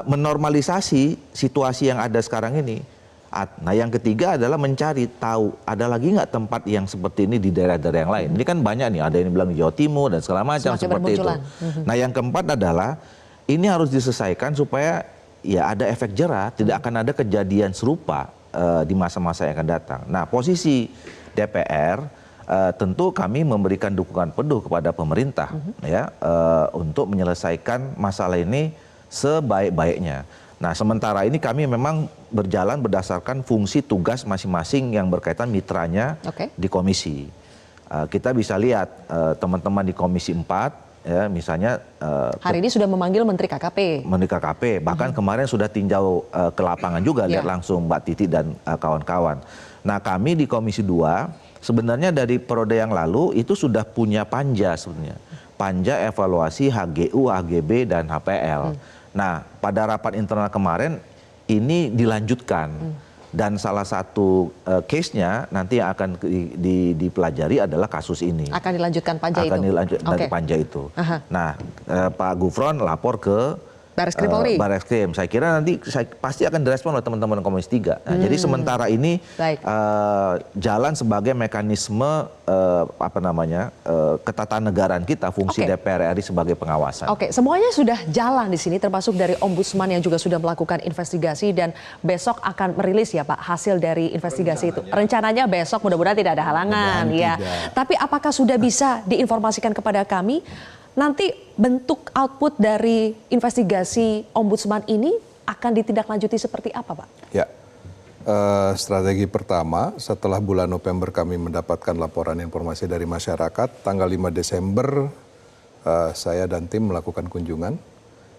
menormalisasi situasi yang ada sekarang ini. Nah yang ketiga adalah mencari tahu ada lagi nggak tempat yang seperti ini di daerah-daerah yang lain. Ini kan banyak nih, ada yang bilang Jawa Timur dan segala macam seperti itu. Nah yang keempat adalah ini harus diselesaikan supaya ya ada efek jerah, tidak akan ada kejadian serupa di masa-masa yang akan datang. Nah posisi DPR tentu kami memberikan dukungan penuh kepada pemerintah ya untuk menyelesaikan masalah ini sebaik-baiknya. Nah sementara ini kami memang berjalan berdasarkan fungsi tugas masing-masing yang berkaitan mitranya di komisi. Kita bisa lihat teman-teman di Komisi 4 ya misalnya hari ini sudah memanggil Menteri KKP. Menteri KKP bahkan kemarin sudah tinjau ke lapangan juga lihat langsung Mbak Titi dan kawan-kawan. Nah kami di Komisi 2 sebenarnya dari periode yang lalu itu sudah punya panja sebenarnya. Panja evaluasi HGU, HGB dan HPL. Nah, pada rapat internal kemarin ini dilanjutkan dan salah satu case-nya nanti yang akan dipelajari adalah kasus ini. Akan dilanjutkan panja itu? Akan dilanjutkan panja itu. Nah, Pak Gufron lapor ke Bareskrim Polri. Bareskrim. Saya kira nanti pasti akan direspon oleh teman-teman Komisi 3. Nah, jadi sementara ini jalan sebagai mekanisme ketatanegaraan kita, fungsi DPR RI sebagai pengawasan. Oke, semuanya sudah jalan di sini, termasuk dari Ombudsman yang juga sudah melakukan investigasi dan besok akan merilis ya Pak hasil dari investigasi itu. Rencananya besok, mudah-mudahan tidak ada halangan ya. Tapi apakah sudah bisa diinformasikan kepada kami? nanti bentuk output dari investigasi Ombudsman ini akan ditindaklanjuti seperti apa, Pak? Ya, strategi pertama setelah bulan November kami mendapatkan laporan informasi dari masyarakat, tanggal 5 Desember saya dan tim melakukan kunjungan,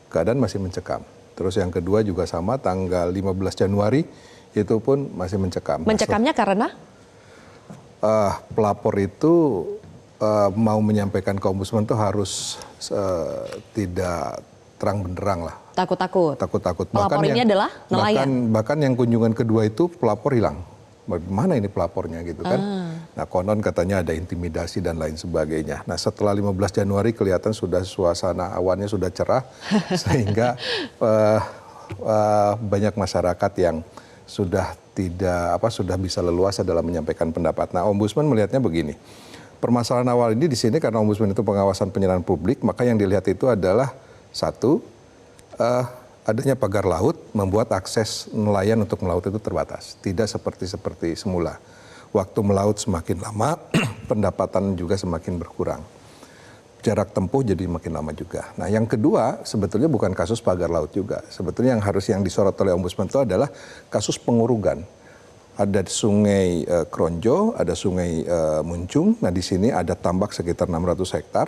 keadaan masih mencekam. Terus yang kedua juga sama, tanggal 15 Januari itu pun masih mencekam. Mencekamnya karena? Pelapor itu mau menyampaikan ke Ombudsman itu harus tidak terang benderang lah. Takut-takut. Takut-takut. Pelapor ini adalah nelayan. Bahkan yang kunjungan kedua itu pelapor hilang. Bagaimana ini pelapornya gitu kan? Nah konon katanya ada intimidasi dan lain sebagainya. Nah setelah 15 Januari kelihatan sudah suasana awannya sudah cerah sehingga banyak masyarakat yang sudah sudah bisa leluasa dalam menyampaikan pendapat. Nah Ombudsman melihatnya begini. Permasalahan awal ini di sini karena Ombudsman itu pengawasan penyerahan publik, maka yang dilihat itu adalah satu, adanya pagar laut membuat akses nelayan untuk melaut itu terbatas. Tidak seperti semula. Waktu melaut semakin lama, pendapatan juga semakin berkurang. Jarak tempuh jadi makin lama juga. Nah yang kedua sebetulnya bukan kasus pagar laut juga. Sebetulnya yang disorot oleh Ombudsman itu adalah kasus pengurugan. Ada sungai Kronjo, ada sungai Muncung. Nah di sini ada tambak sekitar 600 hektar.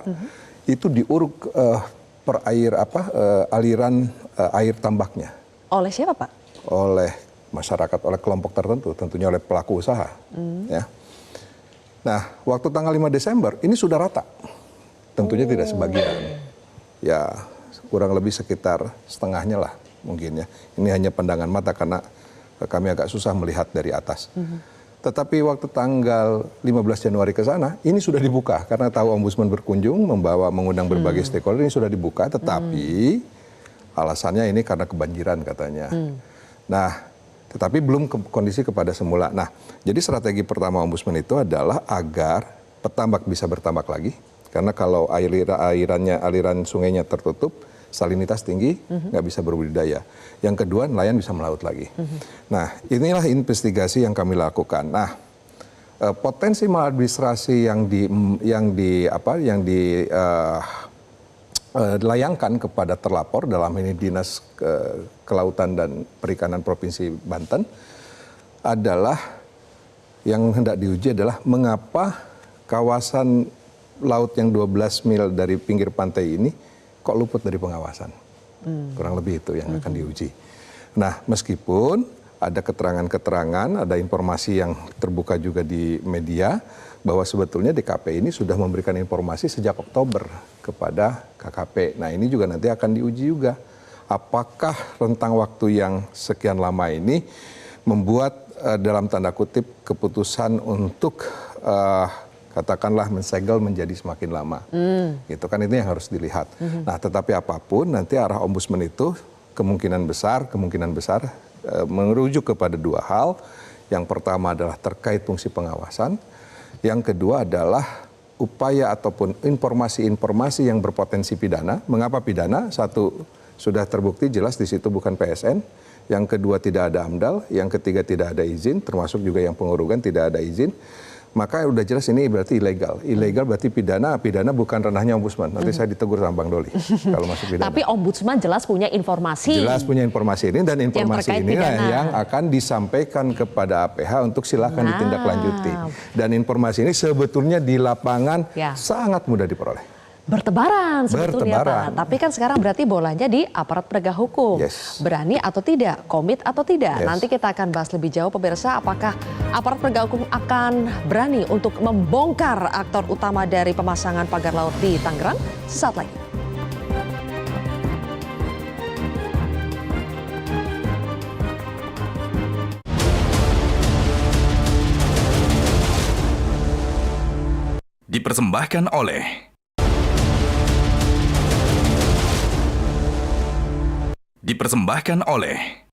Itu diuruk aliran air tambaknya. Oleh siapa, Pak? Oleh masyarakat, oleh kelompok tertentu, tentunya oleh pelaku usaha. Ya. Nah waktu tanggal 5 Desember ini sudah rata. Tentunya tidak sebagian. Ya kurang lebih sekitar setengahnya lah mungkin ya. Ini hanya pandangan mata karena kami agak susah melihat dari atas. Tetapi waktu tanggal 15 Januari ke sana, ini sudah dibuka. Karena tahu Ombudsman berkunjung, mengundang berbagai stakeholder, ini sudah dibuka. Tetapi alasannya ini karena kebanjiran katanya. Nah, tetapi belum kondisi kepada semula. Nah, jadi strategi pertama Ombudsman itu adalah agar petambak bisa bertambak lagi. Karena kalau aliran sungainya tertutup, salinitas tinggi, nggak bisa berbudidaya. Yang kedua, nelayan bisa melaut lagi. Nah, inilah investigasi yang kami lakukan. Nah, potensi maladministrasi yang dilayangkan kepada terlapor dalam ini Dinas Kelautan dan Perikanan Provinsi Banten adalah yang hendak diuji adalah mengapa kawasan laut yang 12 mil dari pinggir pantai ini kok luput dari pengawasan. Kurang lebih itu yang akan diuji. Nah, meskipun ada keterangan-keterangan, ada informasi yang terbuka juga di media, bahwa sebetulnya DKP ini sudah memberikan informasi sejak Oktober kepada KKP. Nah, ini juga nanti akan diuji juga. Apakah rentang waktu yang sekian lama ini membuat dalam tanda kutip keputusan untuk katakanlah mensegel menjadi semakin lama. Gitu kan, itu yang harus dilihat. Nah, tetapi apapun nanti arah Ombudsman itu kemungkinan besar merujuk kepada dua hal. Yang pertama adalah terkait fungsi pengawasan. Yang kedua adalah upaya ataupun informasi-informasi yang berpotensi pidana. Mengapa pidana? Satu, sudah terbukti jelas di situ bukan PSN. Yang kedua, tidak ada AMDAL. Yang ketiga, tidak ada izin, termasuk juga yang pengurugan tidak ada izin. Maka udah jelas ini berarti ilegal. Ilegal berarti pidana. Pidana bukan ranahnya Ombudsman. Nanti saya ditegur sama Bang Doli kalau masuk pidana. Tapi Ombudsman jelas punya informasi. Jelas punya informasi ini, dan informasi ini yang akan disampaikan kepada APH untuk silakan ditindaklanjuti. Dan informasi ini sebetulnya di lapangan sangat mudah diperoleh. Bertebaran sebetulnya, Pak. Tapi kan sekarang berarti bolanya di aparat penegak hukum. Berani atau tidak, komit atau tidak. Nanti kita akan bahas lebih jauh pemirsa, apakah aparat penegak hukum akan berani untuk membongkar aktor utama dari pemasangan pagar laut di Tangerang? Sesaat lagi. Dipersembahkan oleh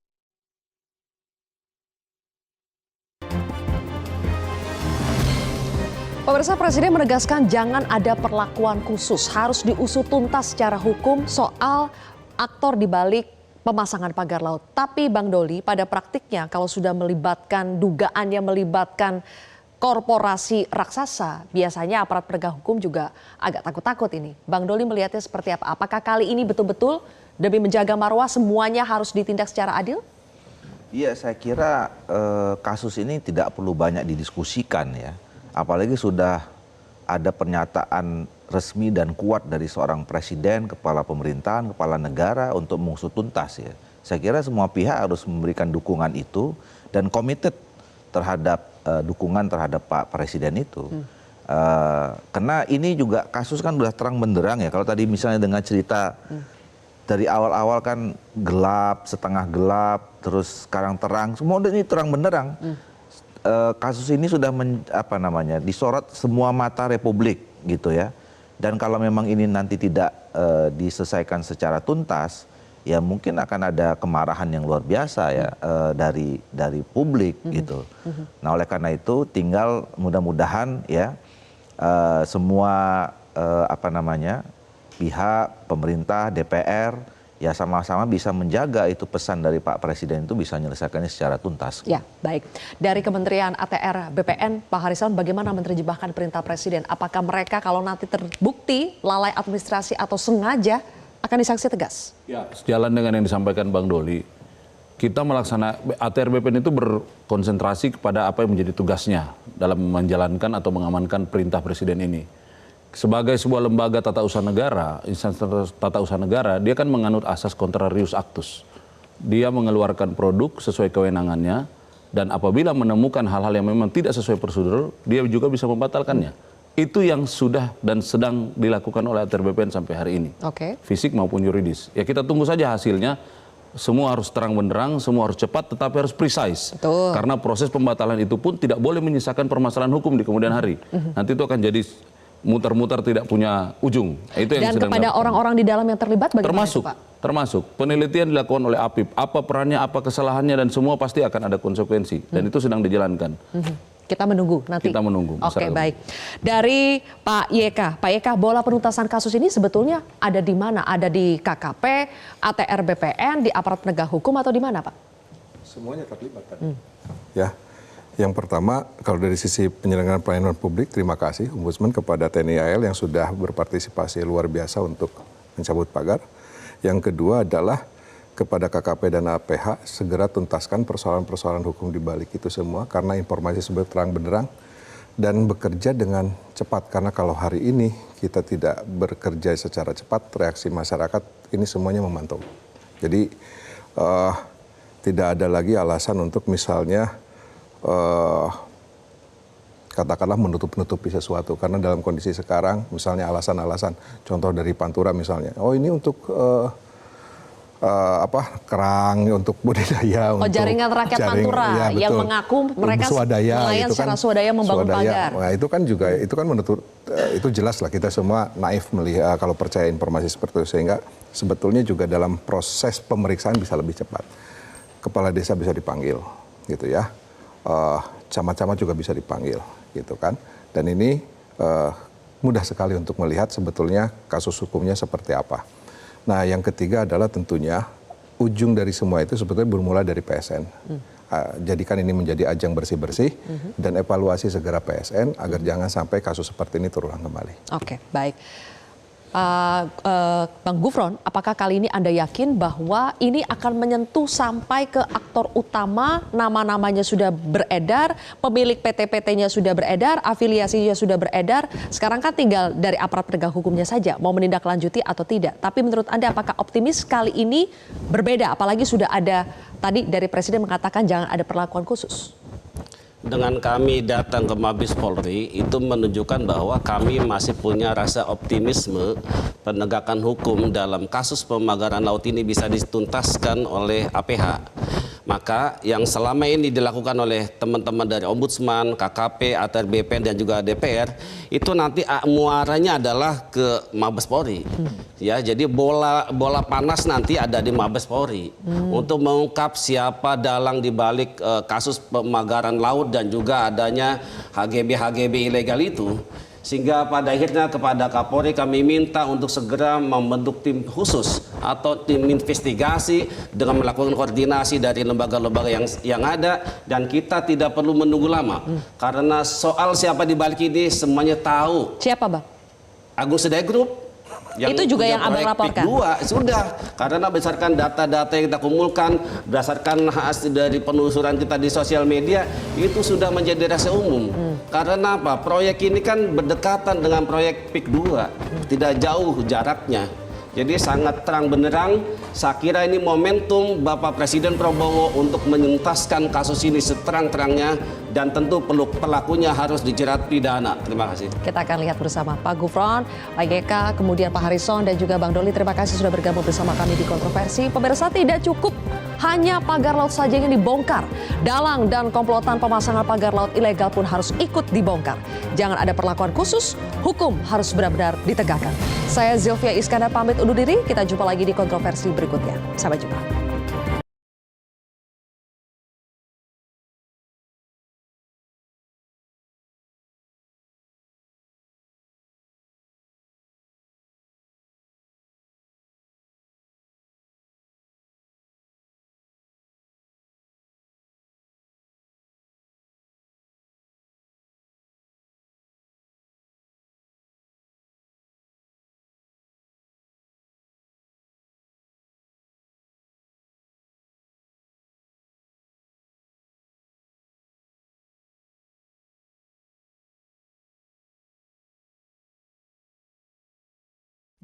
Pemirsa, Presiden menegaskan jangan ada perlakuan khusus, harus diusut tuntas secara hukum soal aktor di balik pemasangan pagar laut. Tapi Bang Doli, pada praktiknya kalau sudah melibatkan dugaannya melibatkan korporasi raksasa, biasanya aparat penegak hukum juga agak takut-takut ini. Bang Doli melihatnya seperti apa? Apakah kali ini betul-betul demi menjaga marwah semuanya harus ditindak secara adil? Iya, saya kira kasus ini tidak perlu banyak didiskusikan ya. Apalagi sudah ada pernyataan resmi dan kuat dari seorang presiden, kepala pemerintahan, kepala negara untuk mengusut tuntas ya. Saya kira semua pihak harus memberikan dukungan itu dan committed terhadap dukungan terhadap Pak Presiden itu. Karena ini juga kasus kan sudah terang benderang ya. Kalau tadi misalnya dengan cerita dari awal-awal kan gelap, setengah gelap, terus sekarang terang, semua ini terang benderang. Kasus ini sudah disorot semua mata Republik gitu ya. Dan kalau memang ini nanti tidak diselesaikan secara tuntas, ya mungkin akan ada kemarahan yang luar biasa ya dari publik gitu. Nah oleh karena itu tinggal mudah-mudahan ya semua pihak pemerintah, DPR ya sama-sama bisa menjaga itu pesan dari Pak Presiden itu bisa menyelesaikannya secara tuntas. Ya, baik. Dari Kementerian ATR BPN, Pak Harisson, bagaimana menerjemahkan perintah Presiden? Apakah mereka kalau nanti terbukti lalai administrasi atau sengaja akan disanksi tegas? Ya, sejalan dengan yang disampaikan Bang Doli, kita melaksanakan ATR BPN itu berkonsentrasi kepada apa yang menjadi tugasnya dalam menjalankan atau mengamankan perintah Presiden ini. Sebagai sebuah lembaga tata usaha negara, instansi tata usaha negara, dia kan menganut asas contrarius actus. Dia mengeluarkan produk sesuai kewenangannya, dan apabila menemukan hal-hal yang memang tidak sesuai prosedur, dia juga bisa membatalkannya. Itu yang sudah dan sedang dilakukan oleh ATR BPN sampai hari ini. Fisik maupun yuridis. Ya kita tunggu saja hasilnya. Semua harus terang benderang, semua harus cepat, tetapi harus precise. Karena proses pembatalan itu pun tidak boleh menyisakan permasalahan hukum di kemudian hari. Nanti itu akan jadi muter-muter tidak punya ujung. Itu yang dan kepada orang-orang di dalam yang terlibat bagaimana itu, Pak? Termasuk penelitian dilakukan oleh APIP, apa perannya, apa kesalahannya, dan semua pasti akan ada konsekuensi. Dan itu sedang dijalankan. Kita menunggu nanti. Kita menunggu. Oke, baik. Dari Pak YK, bola penuntasan kasus ini sebetulnya ada di mana? Ada di KKP, ATR BPN, di aparat penegak hukum, atau di mana, Pak? Semuanya terlibat tadi. Ya. Yang pertama, kalau dari sisi penyelenggaraan pelayanan publik, terima kasih Ombudsman kepada TNI AL yang sudah berpartisipasi luar biasa untuk mencabut pagar. Yang kedua adalah kepada KKP dan APH segera tuntaskan persoalan-persoalan hukum di balik itu semua karena informasi sebut terang benderang dan bekerja dengan cepat. Karena kalau hari ini kita tidak bekerja secara cepat, reaksi masyarakat ini semuanya memantau. Jadi tidak ada lagi alasan untuk misalnya katakanlah menutup-nutupi sesuatu karena dalam kondisi sekarang misalnya alasan-alasan contoh dari Pantura misalnya ini untuk kerang untuk budidaya untuk jaringan rakyat Pantura ya, yang mengaku mereka nelayan secara swadaya membangun pagar. Nah, itu kan juga itu kan menutup itu jelas lah kita semua naif melihat kalau percaya informasi seperti itu sehingga sebetulnya juga dalam proses pemeriksaan bisa lebih cepat. Kepala desa bisa dipanggil gitu ya. Camat-camat juga bisa dipanggil gitu kan dan ini mudah sekali untuk melihat sebetulnya kasus hukumnya seperti apa. Nah yang ketiga adalah tentunya ujung dari semua itu sebetulnya bermula dari PSN. Jadikan ini menjadi ajang bersih-bersih dan evaluasi segera PSN agar jangan sampai kasus seperti ini terulang kembali. Oke, baik. Bang Gufron, apakah kali ini Anda yakin bahwa ini akan menyentuh sampai ke aktor utama, nama-namanya sudah beredar, pemilik PT-PT-nya sudah beredar, afiliasinya sudah beredar, sekarang kan tinggal dari aparat penegak hukumnya saja mau menindaklanjuti atau tidak. Tapi menurut Anda apakah optimis kali ini berbeda, apalagi sudah ada tadi dari Presiden mengatakan jangan ada perlakuan khusus? Dengan kami datang ke Mabes Polri itu menunjukkan bahwa kami masih punya rasa optimisme penegakan hukum dalam kasus pemagaran laut ini bisa dituntaskan oleh APH. Maka yang selama ini dilakukan oleh teman-teman dari Ombudsman, KKP, ATR BPN dan juga DPR itu nanti muaranya adalah ke Mabes Polri. Ya, jadi bola panas nanti ada di Mabes Polri untuk mengungkap siapa dalang di balik kasus pemagaran laut dan juga adanya HGB ilegal itu. Sehingga pada akhirnya kepada Kapolri kami minta untuk segera membentuk tim khusus atau tim investigasi dengan melakukan koordinasi dari lembaga-lembaga yang ada, dan kita tidak perlu menunggu lama karena soal siapa di balik ini semuanya tahu. Siapa, Bang? Agus Sedaya Group. Itu juga yang Abang laporkan? PIK 2 sudah, karena berdasarkan data-data yang kita kumpulkan, berdasarkan hasil dari penelusuran kita di sosial media, itu sudah menjadi rahasia umum. Karena apa? Proyek ini kan berdekatan dengan proyek PIK 2, tidak jauh jaraknya. Jadi sangat terang benderang, saya kira ini momentum Bapak Presiden Prabowo untuk menuntaskan kasus ini seterang-terangnya, dan tentu pelakunya harus dijerat pidana. Terima kasih. Kita akan lihat bersama Pak Gufron, Pak GK, kemudian Pak Harrison, dan juga Bang Doli. Terima kasih sudah bergabung bersama kami di Kontroversi. Pemirsa, tidak cukup hanya pagar laut saja yang dibongkar. Dalang dan komplotan pemasangan pagar laut ilegal pun harus ikut dibongkar. Jangan ada perlakuan khusus, hukum harus benar-benar ditegakkan. Saya Zilvia Iskandar pamit undur diri, kita jumpa lagi di Kontroversi berikutnya. Sampai jumpa.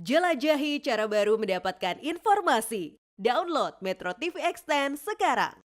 Jelajahi cara baru mendapatkan informasi. Download Metro TV Extend sekarang.